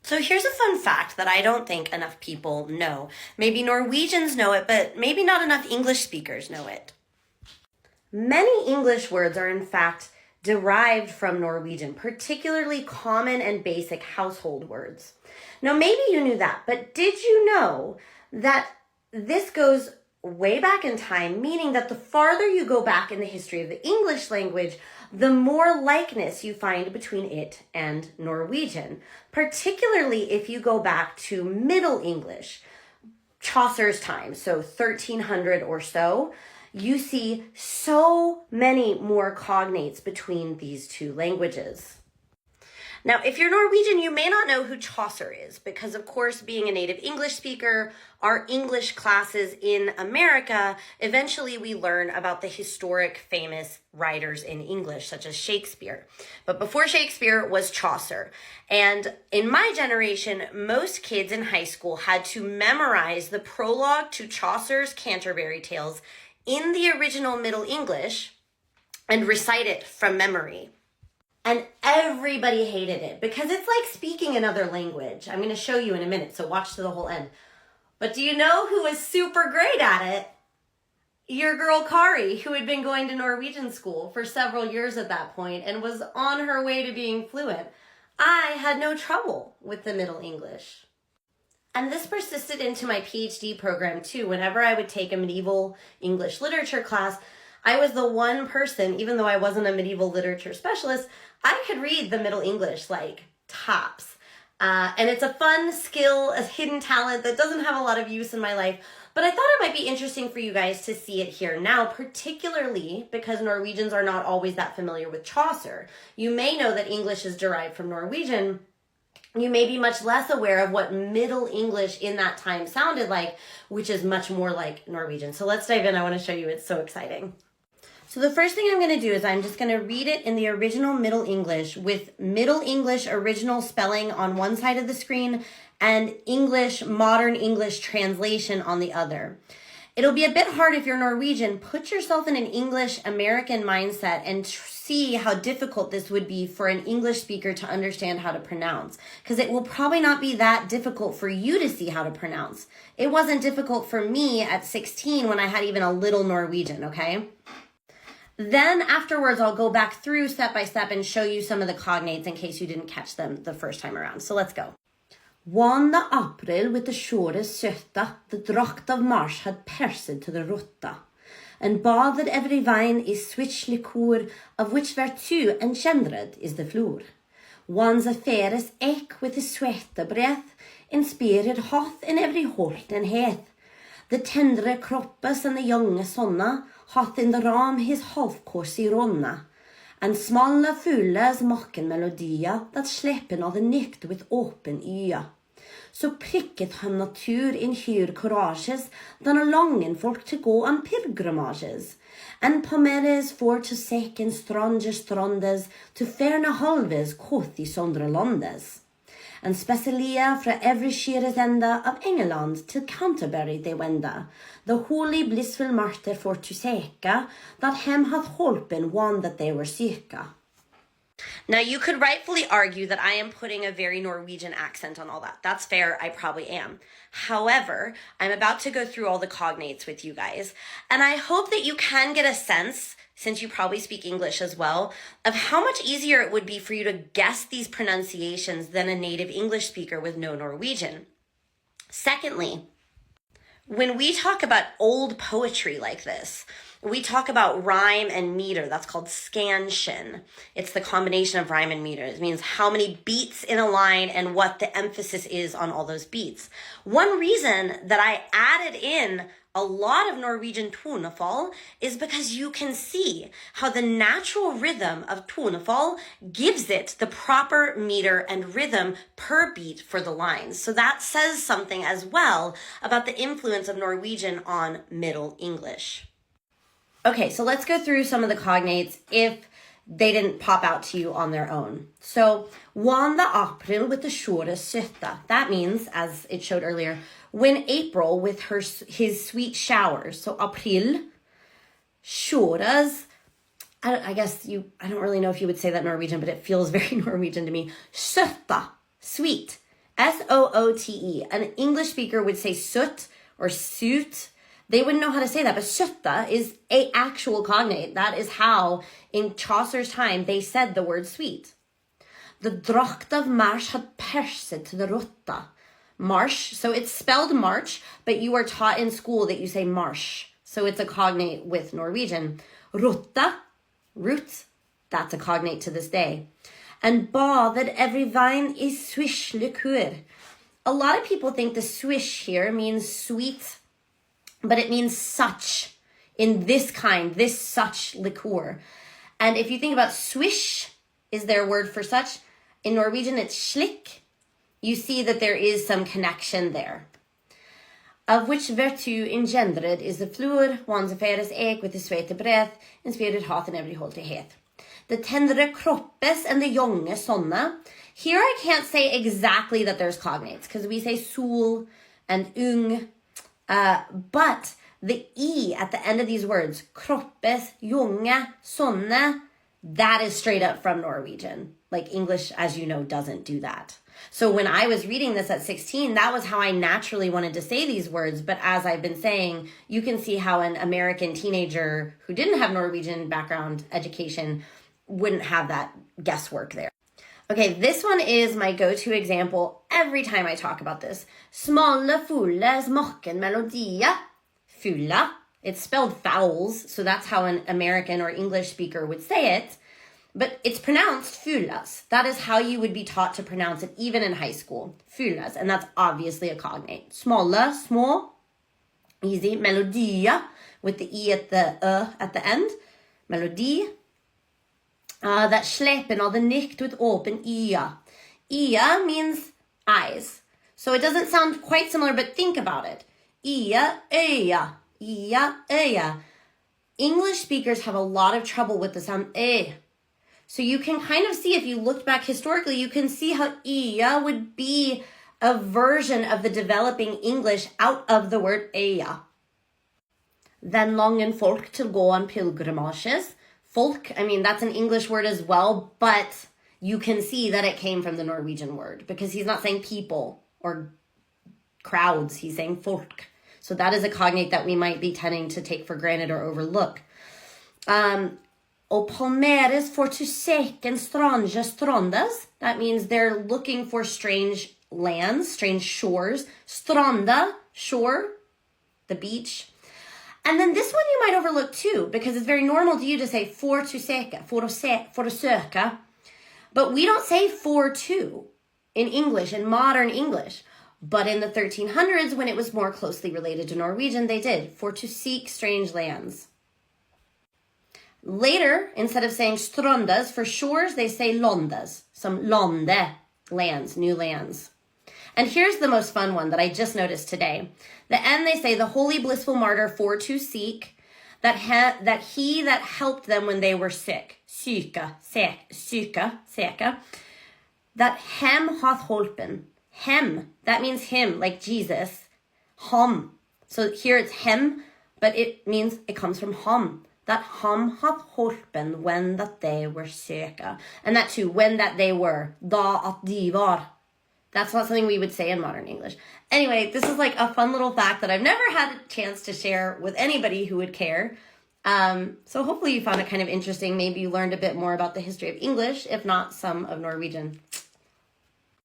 So here's a fun fact that I don't think enough people know. Maybe Norwegians know it, but maybe not enough English speakers know it. Many English words are in fact derived from Norwegian, particularly common and basic household words. Now, maybe you knew that, but did you know that this goes way back in time, meaning that the farther you go back in the history of the English language, the more likeness you find between it and Norwegian, particularly if you go back to Middle English, Chaucer's time, so 1300 or so. You see so many more cognates between these two languages. Now, if you're Norwegian, you may not know who Chaucer is because, of course, being a native English speaker, our English classes in America, eventually we learn about the historic famous writers in English, such as Shakespeare. But before Shakespeare was Chaucer. And in my generation, most kids in high school had to memorize the prologue to Chaucer's Canterbury Tales in the original Middle English and recite it from memory. And everybody hated it because it's like speaking another language. I'm going to show you in a minute, so watch to the whole end. But do you know who was super great at it? Your girl Kari, who had been going to Norwegian school for several years at that point and was on her way to being fluent. I had no trouble with the Middle English. And this persisted into my PhD program too. Whenever I would take a medieval English literature class, I was the one person, even though I wasn't a medieval literature specialist, I could read the Middle English like tops. And it's a fun skill, a hidden talent that doesn't have a lot of use in my life. But I thought it might be interesting for you guys to see it here now, particularly because Norwegians are not always that familiar with Chaucer. You may know that English is derived from Norwegian. You may be much less aware of what Middle English in that time sounded like, which is much more like Norwegian. So let's dive in. I want to show you. It's so exciting. So the first thing I'm going to do is I'm just going to read it in the original Middle English with Middle English original spelling on one side of the screen and English, modern English translation on the other. It'll be a bit hard if you're Norwegian. Put yourself in an English American mindset and see how difficult this would be for an English speaker to understand how to pronounce, because it will probably not be that difficult for you to see how to pronounce. It wasn't difficult for me at 16 when I had even a little Norwegian, okay? Then afterwards, I'll go back through step by step and show you some of the cognates in case you didn't catch them the first time around. So let's go. One the April with the shore sötta, the dracht of marsh had persed to the rotta, and bathed every vine is switch liquor, of which virtue engendered is the floor. One's affairs ek with the sweat breath, inspired hath in every holt and heath. The tendre kroppes and the younge sonna, hath in the ram his halvkors I ronna, and smalle fugles maken melodia, that sleppen av the nykt with open øya. Så prikket han natur in hyr courages, dan a langen folk to go on pilgrimages, and pomeres for to seken stranger strandes, to ferne halves koth I sondre landes. And spesialia fra every skires enda of England till Canterbury they wenda, the holy blissful martyr for to seka, that hem hath holpen one that they were syka. Now, you could rightfully argue that I am putting a very Norwegian accent on all that. That's fair, I probably am. However, I'm about to go through all the cognates with you guys, and I hope that you can get a sense, since you probably speak English as well, of how much easier it would be for you to guess these pronunciations than a native English speaker with no Norwegian. Secondly, when we talk about old poetry like this, we talk about rhyme and meter. That's called scansion. It's the combination of rhyme and meter. It means how many beats in a line and what the emphasis is on all those beats. One reason that I added in a lot of Norwegian tonefall is because you can see how the natural rhythm of tonefall gives it the proper meter and rhythm per beat for the lines. So that says something as well about the influence of Norwegian on Middle English. Okay, so let's go through some of the cognates if they didn't pop out to you on their own. So, one the April with the shore sötta. That means, as it showed earlier, when April with his sweet showers. So, April, shores. I don't really know if you would say that in Norwegian, but it feels very Norwegian to me. Sötta, sweet. S-O-O-T-E. An English speaker would say soot or suit. They wouldn't know how to say that, but sutta is a actual cognate. That is how, in Chaucer's time, they said the word sweet. The dracht of March had perset to the rotta. Marsh, so it's spelled March, but you are taught in school that you say marsh. So it's a cognate with Norwegian. Rotta, root, that's a cognate to this day. And bathed every vine is swish liqueur. A lot of people think the swish here means sweet, but it means such, in this kind, this such liqueur. And if you think about swish is their word for such, in Norwegian it's slik. You see that there is some connection there. Of which virtue engendered is the fluor, one's affairs ek with the svete breath, and spirit hath in every holdighet. The tendre kroppes and the jonge sonne. Here I can't say exactly that there's cognates, because we say sol and ung, but the E at the end of these words, kroppes, jonge, sonne, that is straight up from Norwegian. Like English, as you know, doesn't do that. So when I was reading this at 16, that was how I naturally wanted to say these words. But as I've been saying, you can see how an American teenager who didn't have Norwegian background education wouldn't have that guesswork there. Okay, this one is my go-to example every time I talk about this. Smalle fulle smaken melodia. Fulla. It's spelled vowels, so that's how an American or English speaker would say it. But it's pronounced fullas. That is how you would be taught to pronounce it, even in high school. Fullas, and that's obviously a cognate. Smalle, small, easy. Melodia, with the E at the end. Melodi. That slepen or the nicht with open ia. Ia means eyes. So it doesn't sound quite similar, but think about it. Ia, öja. Ia, öja. English speakers have a lot of trouble with the sound e. So you can kind of see, if you looked back historically, you can see how ia would be a version of the developing English out of the word eja. Then langen folk til gå on pilgrimages. Folk, I mean, that's an English word as well, but you can see that it came from the Norwegian word because he's not saying people or crowds, he's saying folk. So that is a cognate that we might be tending to take for granted or overlook. Og palmeres for to seken strange strandas. That means they're looking for strange lands, strange shores. Stranda, shore, the beach. And then this one you might overlook too, because it's very normal to you to say for to seka, for to söka. But we don't say for to in English, in modern English. But in the 1300s, when it was more closely related to Norwegian, they did for to seek strange lands. Later, instead of saying strondas for shores, they say londas, some londe, lands, new lands. And here's the most fun one that I just noticed today. The end, they say, the holy blissful martyr for to seek, that he that helped them when they were sick, syka, that hem hath holpen. Hem, that means him, like Jesus. Hom. So here it's hem, but it means it comes from hom. That ham hath holpen when that they were syka. And that too, when that they were. Da at de var. That's not something we would say in modern English. Anyway, this is like a fun little fact that I've never had a chance to share with anybody who would care. So hopefully you found it kind of interesting. Maybe you learned a bit more about the history of English, if not some of Norwegian.